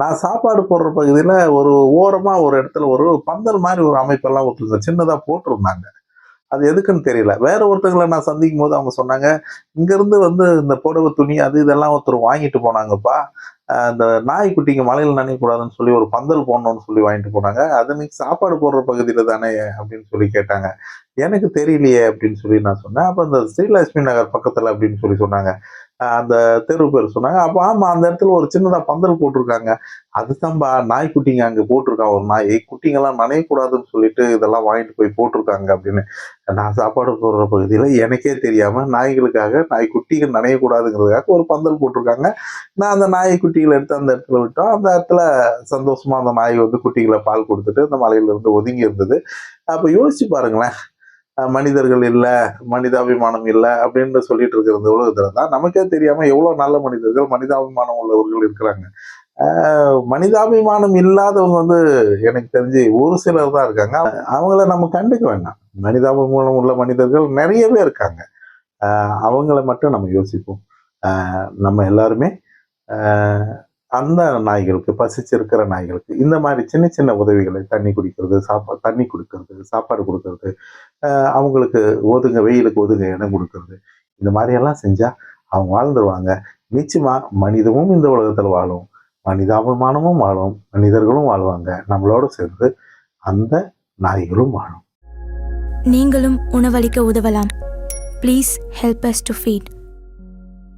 நான் சாப்பாடு போடுற பகுதியில ஒரு ஓரமா ஒரு இடத்துல ஒரு பந்தல் மாரி ஒரு அமைப்பெல்லாம் சின்னதா போட்டிருந்தாங்க. அது எதுக்குன்னு தெரியல. வேற ஒருத்தங்கள நான் சந்திக்கும்போது அவங்க சொன்னாங்க, "இங்கருந்து இந்த புடவ துணி அது இதெல்லாம் ஒருத்தர் வாங்கிட்டு போனாங்கப்பா. இந்த நாய்க்குட்டிங்க மழையில நனையக்கூடாதுன்னு சொல்லி ஒரு பந்தல் போடணும்னு சொல்லி வாங்கிட்டு போனாங்க. அது நீங்க சாப்பாடு போடுற பகுதியில தானே?" அப்படின்னு சொல்லி கேட்டாங்க. "எனக்கு தெரியலையே" அப்படின்னு சொல்லி நான் சொன்னேன். அப்ப இந்த ஸ்ரீலட்சுமி நகர் பக்கத்துல அப்படின்னு சொல்லி சொன்னாங்க. அந்த தெரு பேர் சொன்னாங்க. அப்ப ஆமா அந்த இடத்துல ஒரு சின்னதா பந்தல் போட்டிருக்காங்க. அதுதான்பா நாய்க்குட்டிங்க அங்க போட்டிருக்கான் ஒரு நாய். குட்டிங்கலாம் நனையக்கூடாதுன்னு சொல்லிட்டு இதெல்லாம் வாங்கிட்டு போய் போட்டிருக்காங்க அப்படின்னு. நான் சாப்பாடு போடுற பகுதியில எனக்கே தெரியாம நாய்களுக்காக நாய்க்குட்டிகள் நனையக்கூடாதுங்கிறதுக்காக ஒரு பந்தல் போட்டிருக்காங்க. நான் அந்த நாய்க்குட்டிகள எடுத்து அந்த இடத்துல விட்டோம். அந்த இடத்துல சந்தோஷமா அந்த நாய் குட்டிகள பால் குடுத்துட்டு அந்த மலையிலிருந்து ஒதுங்கி இருந்தது. அப்ப யோசிச்சு பாருங்களேன். மனிதர்கள் இல்ல, மனிதாபிமானம் இல்ல அப்படின்னு சொல்லிட்டு இருக்கிற இந்த உலகத்துல தான் நமக்கே தெரியாம எவ்வளவு நல்ல மனிதர்கள், மனிதாபிமானம் உள்ளவர்கள் இருக்கிறாங்க. ஆ மனிதாபிமானம் இல்லாதவங்க எனக்கு தெரிஞ்சு ஒரு சிலர் தான் இருக்காங்க. அவங்கள நம்ம கண்டுக்க வேண்டாம். மனிதாபிமானம் உள்ள மனிதர்கள் நெறையவே இருக்காங்க. அ அவங்கள மட்டும் நம்ம யோசிப்போம். நம்ம எல்லாருமே அ அந்த நாய்களுக்கு, பசிச்சிருக்கிற நாய்களுக்கு இந்த மாரி சின்ன சின்ன உதவிகளை தண்ணி குடிக்கிறது, தண்ணி குடுக்கறது, சாப்பாடு குடுக்கறது, அவங்களுக்கு வெயிலுக்கு ஒதுங்க இடம் குடுக்கறது. இந்த மாரியெல்லாம் செஞ்சா அவங்க வாழ்ந்துருவாங்க. நிச்சயமா மனிதமும் இந்த உலகத்துல வாழும். மனிதாபிமானமும் வாழும். மனிதர்களும் வாழ்வாங்க. நம்மளோட சேர்ந்து அந்த நாய்களும் வாழும். நீங்களும் உணவளிக்க உதவலாம். Please help us to feet.